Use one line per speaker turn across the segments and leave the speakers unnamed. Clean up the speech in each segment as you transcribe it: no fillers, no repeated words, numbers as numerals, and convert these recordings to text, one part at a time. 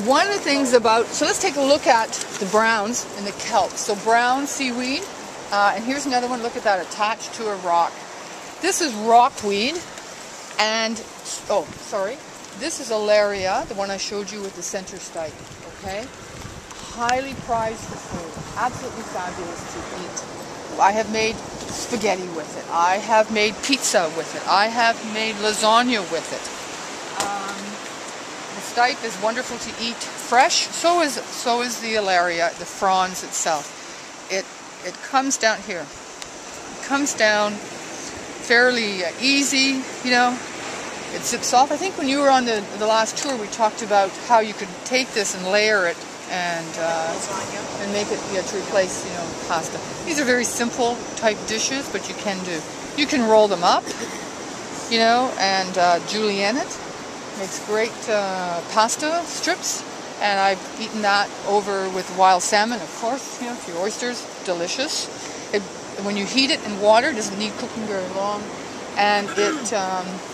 one of the things about, so let's take a look at the browns and the kelp. So brown seaweed, and here's another one, look at that, attached to a rock. This is rockweed, and, oh, sorry, this is Alaria, the one I showed you with the center stike, okay? Highly prized for food, absolutely fabulous to eat. I have made spaghetti with it, I have made pizza with it, I have made lasagna with it. The stike is wonderful to eat fresh, so is the Alaria, the fronds itself. It comes down here, it comes down fairly easy, you know. It zips off. I think when you were on the last tour, we talked about how you could take this and layer it and make it to replace, you know, pasta. These are very simple type dishes, but you can do. You can roll them up, you know, and julienne it. Makes great pasta strips, and I've eaten that over with wild salmon, of course. You know, a few oysters, delicious. When you heat it in water, it doesn't need cooking very long. And it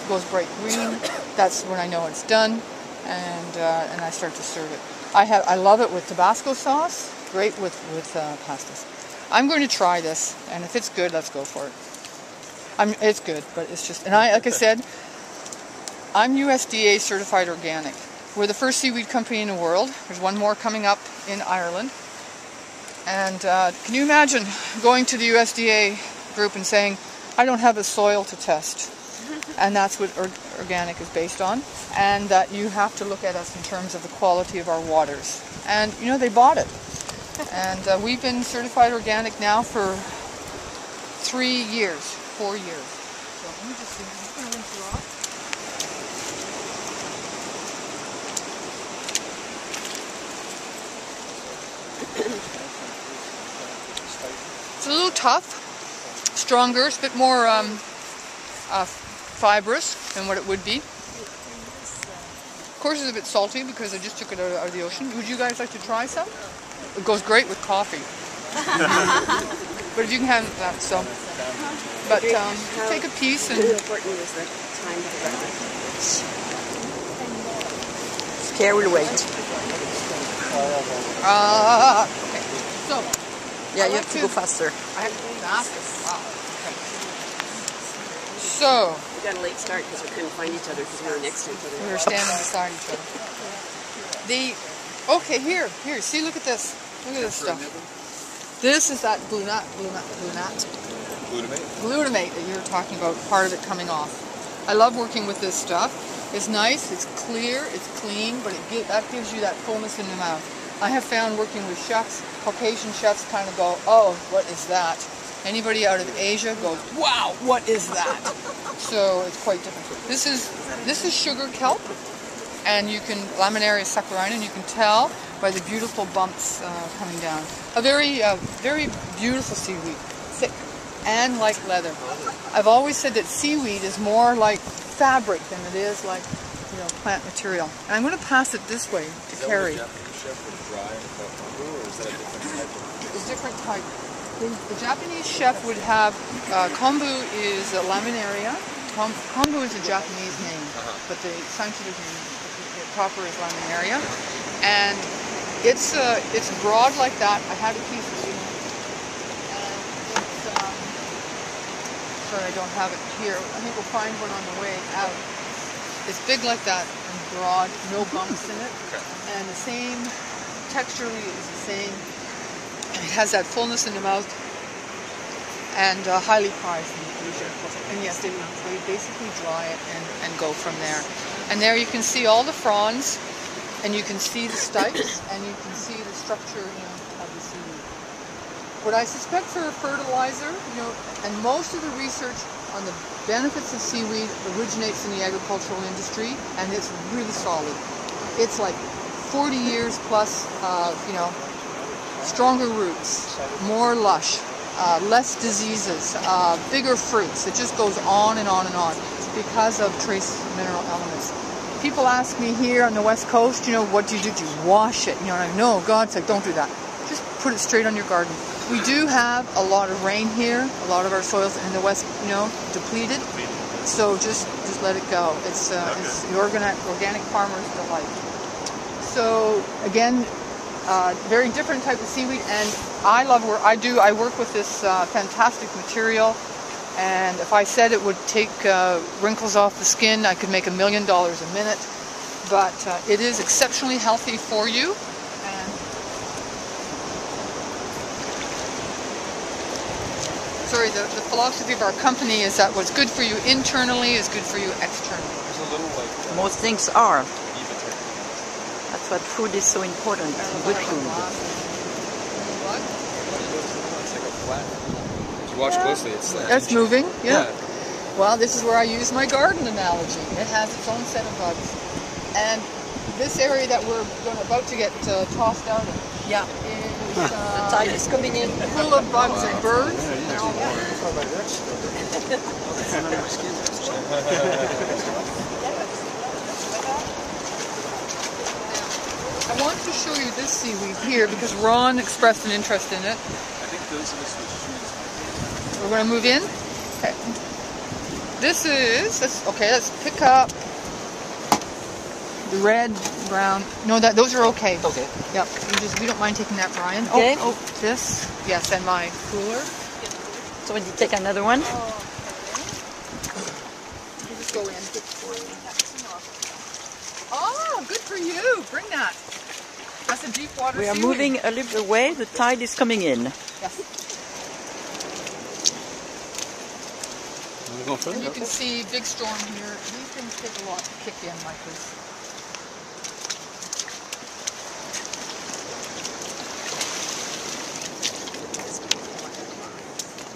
goes bright green. That's when I know it's done, and I start to serve it. I love it with Tabasco sauce. Great with pastas. I'm going to try this, and if it's good, let's go for it. It's good, but it's just, and like I said, I'm USDA certified organic. We're the first seaweed company in the world. There's one more coming up in Ireland. And can you imagine going to the USDA group and saying, I don't have a soil to test, and that's what organic is based on, and that you have to look at us in terms of the quality of our waters. And, you know, they bought it. And we've been certified organic now for 4 years. So let me just see, I'm just going to rinse it off. It's a little tough. Stronger, it's a bit more fibrous than what it would be. Of course it's a bit salty because I just took it out of the ocean. Would you guys like to try some? It goes great with coffee. But if you can have that, so. But take a piece and...
How important is the time to breakfast? Carry the weight.
Okay, so.
Yeah, you have to go faster.
I have to go faster. Wow. Okay. So.
We got a late start because we couldn't find each other because we were next to each other.
We were standing beside each other. Okay, here, see, look at this. Look at this stuff. This is that glutamate that you were talking about, part of it coming off. I love working with this stuff. It's nice, it's clear, it's clean, but that gives you that fullness in the mouth. I have found working with chefs, Caucasian chefs kind of go, oh, what is that? Anybody out of Asia goes, wow, what is that? So it's quite different. This is sugar kelp, and you can, Laminaria saccharinum, and you can tell by the beautiful bumps coming down. A very beautiful seaweed, thick and like leather. I've always said that seaweed is more like fabric than it is like, you know, plant material. And I'm going to pass it this way to Carrie. It's different type. The Japanese chef would have, kombu is a laminaria. Kombu is a Japanese name, but the scientific name, the proper is laminaria. And it's broad like that. I had a piece of it. And it's, sorry, I don't have it here. I think we'll find one on the way out. It's big like that and broad, no bumps in it. And the same, texturally is the same. It has that fullness in the mouth, and highly prized in Asia. And yes, they basically dry it and go from there. And there you can see all the fronds, and you can see the stikes, and you can see the structure, you know, of the seaweed. What I suspect for a fertilizer, you know, and most of the research on the benefits of seaweed originates in the agricultural industry, and it's really solid. It's like 40 years plus, you know, stronger roots, more lush, less diseases, bigger fruits. It just goes on and on and on because of trace mineral elements. People ask me here on the West Coast, you know, what do you do? Do you wash it? You know, and I know God's like, don't do that. Just put it straight on your garden. We do have a lot of rain here. A lot of our soils in the West, you know, depleted. So just let it go. It's the organic farmer's delight. So again, very different type of seaweed, and I love work. I work with this fantastic material, and if I said it would take wrinkles off the skin, I could make $1 million a minute. But it is exceptionally healthy for you. And sorry, the philosophy of our company is that what's good for you internally is good for you externally.
Most things are. That's what food is so important. Good food.
If you watch closely, it's like...
It's moving, yeah. Well, this is where I use my garden analogy. It has its own set of bugs. And this area that we're about to get tossed out of is
the tide is coming in.
Full of bugs and birds. And all that. I want to show you this seaweed here because Ron expressed an interest in it.
I think those of us with shoes.
We're going to move in. Okay. Let's pick up the red, brown. No, those are okay.
Okay.
Yep. We don't mind taking that, Brian.
Okay.
Oh, this. Yes, and my cooler.
So when you take another one?
Okay. You just go in. Oh, good for you. Bring that. That's a deep water
We are
seaweed.
moving a little away. The tide is coming in.
Yes. And you can see big storm here. These things take a lot to kick in like this.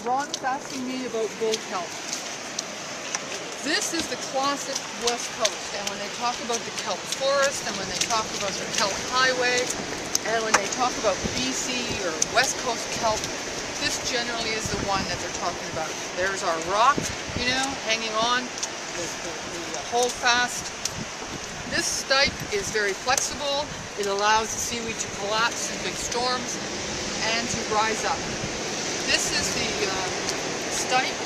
Ron's asking me about bull kelp. This is the classic West Coast, and when they talk about the kelp forest, and when they talk about the kelp highway, and when they talk about BC or West Coast kelp, this generally is the one that they're talking about. There's our rock, hanging on, the holdfast. This stipe is very flexible. It allows the seaweed to collapse in big storms and to rise up. This is the stipe,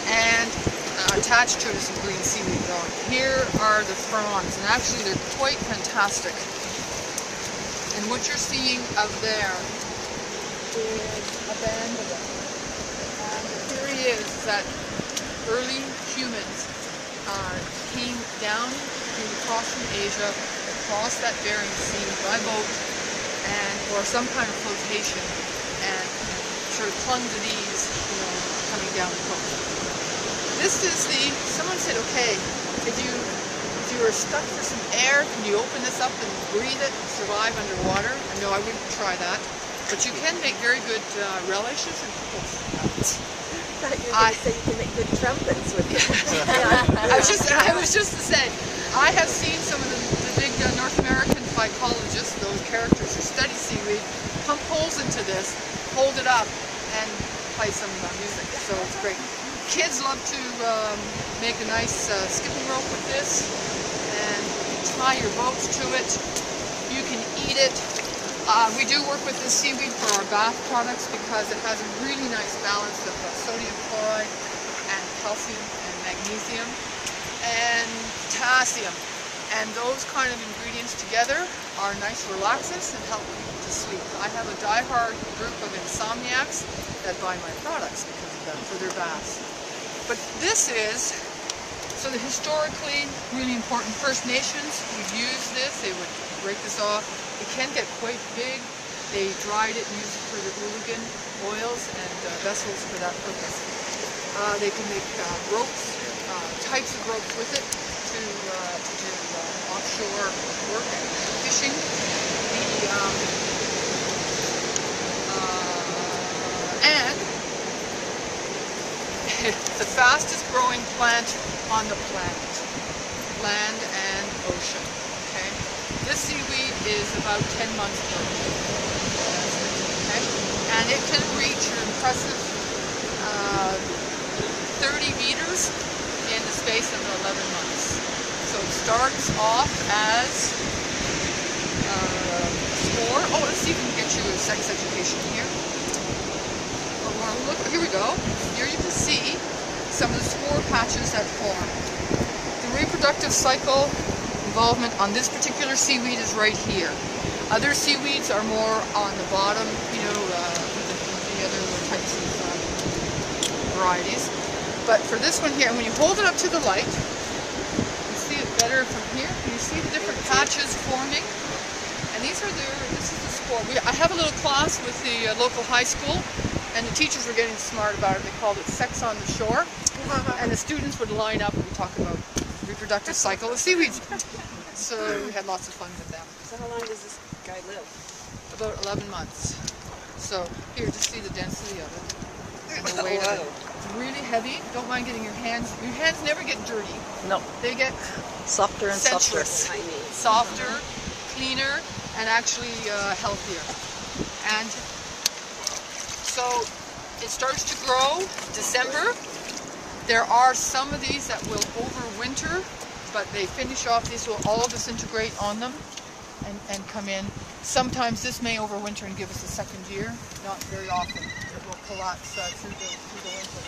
and attached to it is some green seaweed growing. Here are the fronds, and actually they're quite fantastic. And what you're seeing up there is a band of them. And the theory is that early humans came down, across from Asia, across that Bering Sea by boat, or some kind of flotation, and sort of clung to these, coming down the coast. This is someone said, okay, if you were stuck for some air, can you open this up and breathe it and survive underwater? And no, I wouldn't try that. But you can make very good relishes and pickles.
I thought you were going to say you can make good trumpets with it.
I was just to say, I have seen some of the big North American phycologists, those characters who study seaweed, pump holes into this, hold it up, and play some music. So it's great. Kids love to make a nice skipping rope with this, and tie your boats to it. You can eat it. We do work with this seaweed for our bath products because it has a really nice balance of sodium chloride and calcium and magnesium and potassium. And those kind of ingredients together are nice relaxants and help people to sleep. I have a diehard group of insomniacs that buy my products because of that, for their baths. But this is, so the historically really important First Nations would use this. They would break this off. It can get quite big. They dried it and used it for the ooligan oils and vessels for that purpose. They can make ropes, types of ropes with it to do offshore work, fishing. And it's the fastest growing plant on the planet, land and ocean. Okay, this seaweed is about 10 months old. Okay, and it can reach an impressive 30 meters in the space of 11 months. So it starts off as a spore. Oh, let's see if we can get you a sex education here. Look, here we go. Here you can see some of the spore patches that form. The reproductive cycle involvement on this particular seaweed is right here. Other seaweeds are more on the bottom, you know, with the other types of varieties. But for this one here, and when you hold it up to the light, you see it better from here. You see the different patches forming. And these are this is the spore. I have a little class with the local high school, and the teachers were getting smart about it. They called it Sex on the Shore. And the students would line up and talk about reproductive cycle of seaweeds. So we had lots of fun with them.
So how long does this guy live?
About 11 months. So here, just see the density of it and the weight of it. It's really heavy. Don't mind getting your hands. Your hands never get dirty.
No.
They get
Softer and softer.
softer, cleaner, and actually healthier. And so it starts to grow December. There are some of these that will overwinter, but they finish off. These will all disintegrate on them and come in. Sometimes this may overwinter and give us a second year. Not very often. It will collapse through the winter.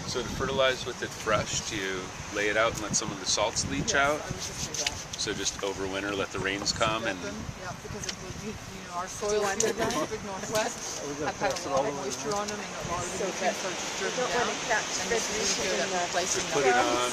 So to fertilize with it fresh, do you lay it out and let some of the salts leach out?
I would just do that.
So just overwinter, let the rains come and...
Yeah, because it will, you know, our soil in the Pacific Northwest have had a lot of moisture on them, and a lot of the nutrients are just driven down. And this is really good at replacing
put
them.
it on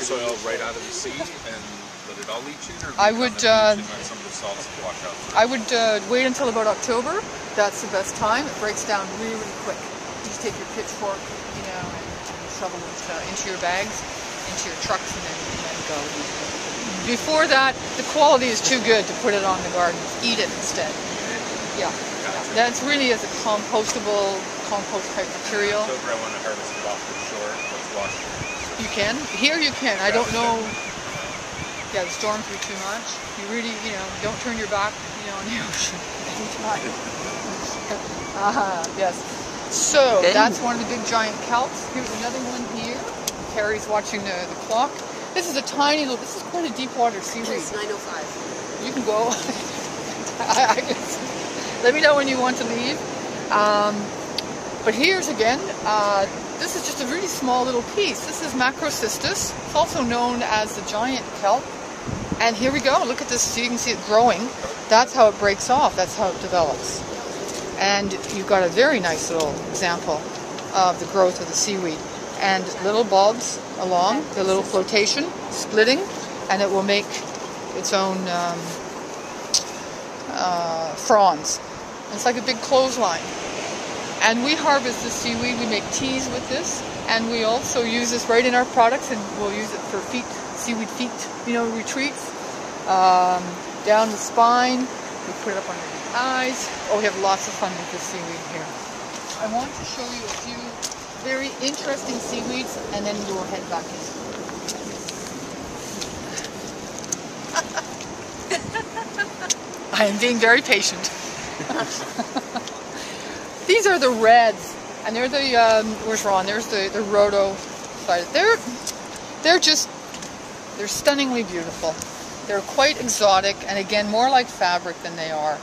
soil right out of the sea and let it all leach in, or
I would
let some of the salts wash out?
I would wait until about October. That's the best time. It breaks down really, really quick. You just take your pitchfork, you know, and shovel it into your bags, into your trucks, and then go. Before that, the quality is too good to put it on the garden. Eat it instead. Yeah. That's really as a compostable, compost type material.
In October, I want to harvest it off the shore. Let's wash it. You
can. Here you can. I don't know. Yeah, the storms were too much. You really, you know, don't turn your back, you know, on the ocean anytime. Yes. So that's one of the big giant kelps. Here's another one here. Carrie's watching the clock. This is a tiny little. This is quite a deep water seaweed.
It's 9:05.
You can go. Let me know when you want to leave. But here's again. This is just a really small little piece. This is Macrocystis. It's also known as the giant kelp. And here we go. Look at this. So you can see it growing. That's how it breaks off. That's how it develops. And you've got a very nice little example of the growth of the seaweed. And little bulbs along, the little flotation, splitting, and it will make its own fronds. It's like a big clothesline. And we harvest the seaweed, we make teas with this, and we also use this right in our products, and we'll use it for feet, seaweed feet, you know, retreats, down the spine, we put it up under the eyes. Oh, we have lots of fun with this seaweed here. I want to show you a few very interesting seaweeds, and then we'll head back in. I am being very patient. These are the reds, and they're the where's Ron? There's the rhodo side. They're stunningly beautiful. They're quite exotic, and again more like fabric than they are.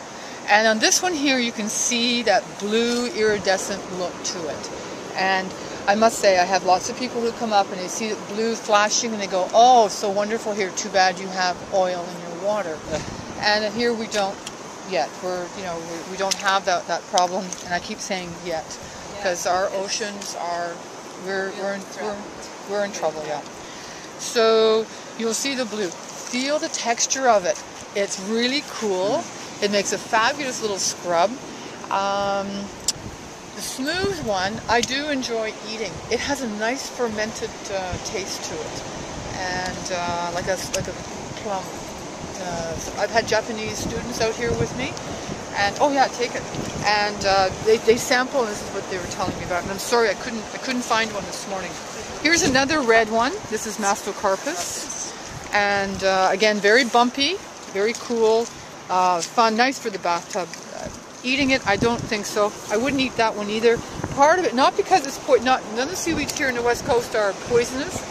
And on this one here, you can see that blue iridescent look to it. And I must say, I have lots of people who come up and they see the blue flashing and they go, "Oh, so wonderful here. Too bad you have oil in your water." And here we don't yet. We don't have that problem. And I keep saying yet, because our oceans are we're in trouble. Yeah. So you'll see the blue. Feel the texture of it. It's really cool. It makes a fabulous little scrub. The smooth one, I do enjoy eating. It has a nice fermented taste to it, and like a plum. I've had Japanese students out here with me, and oh yeah, take it. And they sample, and this is what they were telling me about. And I'm sorry, I couldn't find one this morning. Here's another red one. This is Mastocarpus, and again, very bumpy, very cool, fun, nice for the bathtub. Eating it, I don't think so. I wouldn't eat that one either. Part of it, not because it's none of the seaweeds here in the West Coast are poisonous.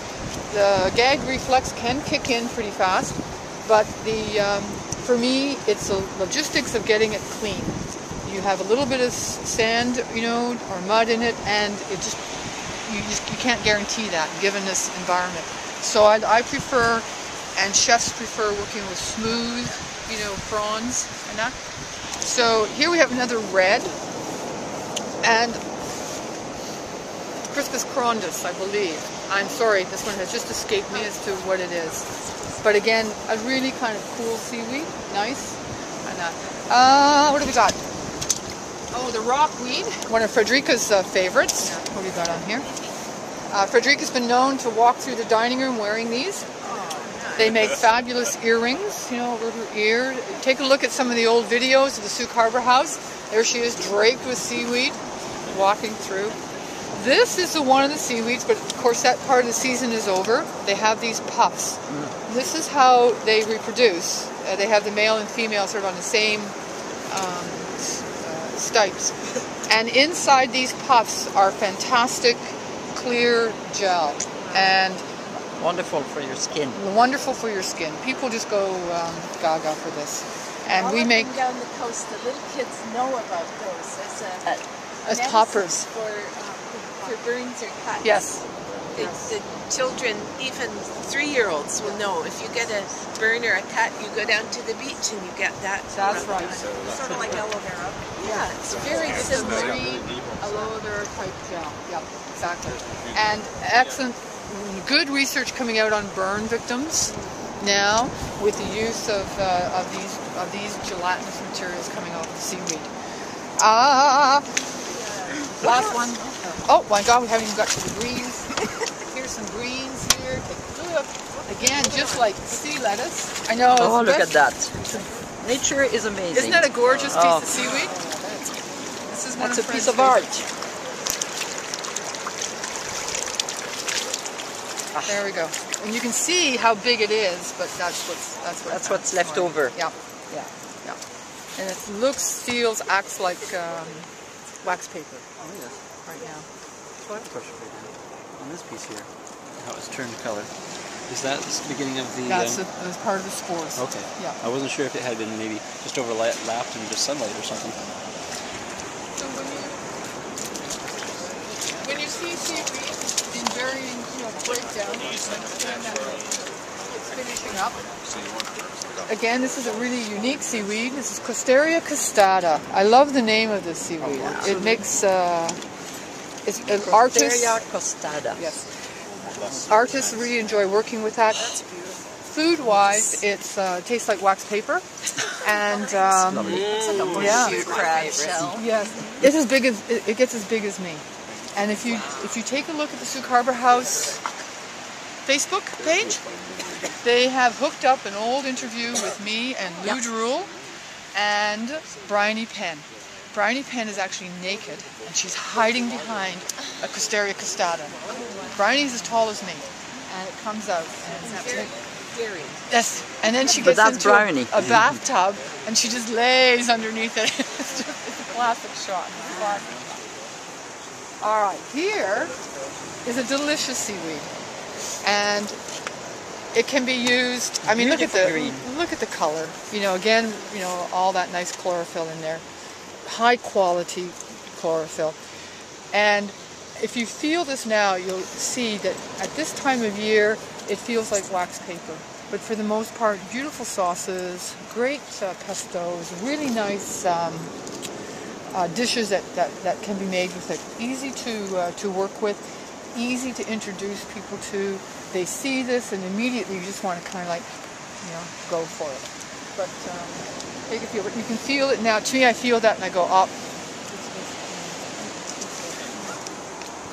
The gag reflex can kick in pretty fast, but for me, it's the logistics of getting it clean. You have a little bit of sand, you know, or mud in it, and you can't guarantee that given this environment. So I prefer and chefs prefer working with smooth, you know, prawns and that. So here we have another red, and Crispus corondus, I believe. I'm sorry, this one has just escaped me as to what it is. But again, a really kind of cool seaweed, nice. And what do we got? Oh, the rockweed, one of Frederica's favorites. What do we got on here? Frederica's been known to walk through the dining room wearing these. They make fabulous earrings, you know, over her ear. Take a look at some of the old videos of the Sooke Harbour house. There she is, draped with seaweed, walking through. This is the one of the seaweeds, but of course that part of the season is over. They have these puffs. This is how they reproduce. They have the male and female sort of on the same stipes. And inside these puffs are fantastic clear gel. And
wonderful for your skin.
Wonderful for your skin. People just go gaga for this. And we make
down the coast. The little kids know about those
as poppers
for burns or cuts.
Yes.
The children, even 3-year-olds, will know if you get a burn or a cut, you go down to the beach and you get that.
That's right.
Sort of like aloe vera. Yeah, it's very similar.
Aloe vera type gel. Yep, exactly. And excellent, good research coming out on burn victims now with the use of these gelatinous materials coming off the seaweed. Last one. Oh my God, we haven't even got to the greens. Here's some greens here. Take a look. Again, just like sea lettuce. I know.
Oh, look at that. Nature is amazing.
Isn't that a gorgeous piece of seaweed? This is
That's a piece of art.
There we go. And you can see how big it is, but that's what's
left over.
Yeah. Yeah. Yeah. And it looks, feels, acts like wax paper.
Oh, yes.
Right now.
What? On this piece here, how it's turned color. Is that the beginning of the...
That's part of the spores.
Okay.
Yeah.
I wasn't sure if it had been maybe just overlapped in just sunlight or something.
So when you see seaweed in varying breakdown, it's finishing up. Again, this is a really unique seaweed. This is Costeria costata. I love the name of this seaweed. Oh, it makes it's an artist.
Costeria costata.
Yes. Artists really enjoy working with that. Food-wise, it tastes like wax paper, and
it's like a horseshoe crab shell.
Yes, it gets as big as me. And if you take a look at the Sooke Harbour House Facebook page, they have hooked up an old interview with me and Lou Drool and Bryony Penn. Bryony Penn is actually naked, and she's hiding behind a Costeria costata. Bryony's as tall as me, and it comes out. Yes, and then she gets into a bathtub, and she just lays underneath it. It's a classic shot. All right, here is a delicious seaweed, and it can be used. I mean, look at the color. You know, again, you know, all that nice chlorophyll in there, high quality chlorophyll. And if you feel this now, you'll see that at this time of year, it feels like wax paper. But for the most part, beautiful sauces, great pestos, really nice dishes that can be made with it. Easy to work with, easy to introduce people to. They see this and immediately you just want to kind of like, you know, go for it. But take a feel. But you can feel it now. To me, I feel that and I go up.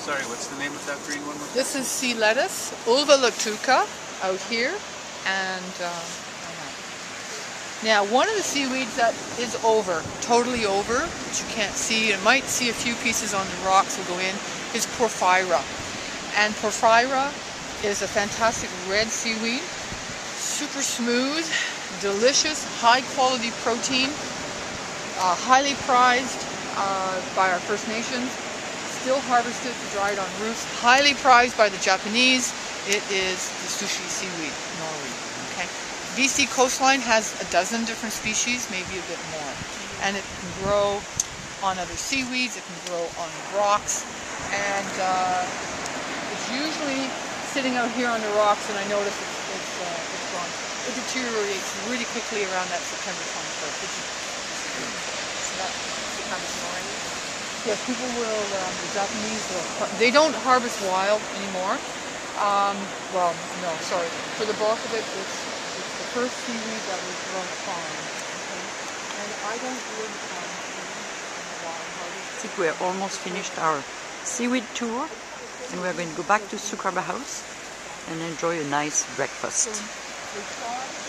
Sorry, what's the name of that green one?
This is sea lettuce, Ulva lactuca, out here, and now one of the seaweeds that is over, totally over, that you can't see, and might see a few pieces on the rocks will go in, is Porphyra. And Porphyra is a fantastic red seaweed, super smooth, delicious, high quality protein, highly prized by our First Nations. Still harvested, dried on roofs, highly prized by the Japanese. It is the sushi seaweed, Norweed. Okay, BC coastline has a dozen different species, maybe a bit more, and it can grow on other seaweeds. It can grow on rocks, and it's usually sitting out here on the rocks. And I notice it's gone it deteriorates really quickly around that September 21st. That becomes noisy. Yes, people will, the Japanese will, they don't harvest wild anymore. Well, no, sorry. For the bulk of it, it's the first seaweed that was grown at farm. Okay? And I don't do it wild harvest.
I think we're almost finished our seaweed tour, and we're going to go back to Sooke Harbour House and enjoy a nice breakfast.
So,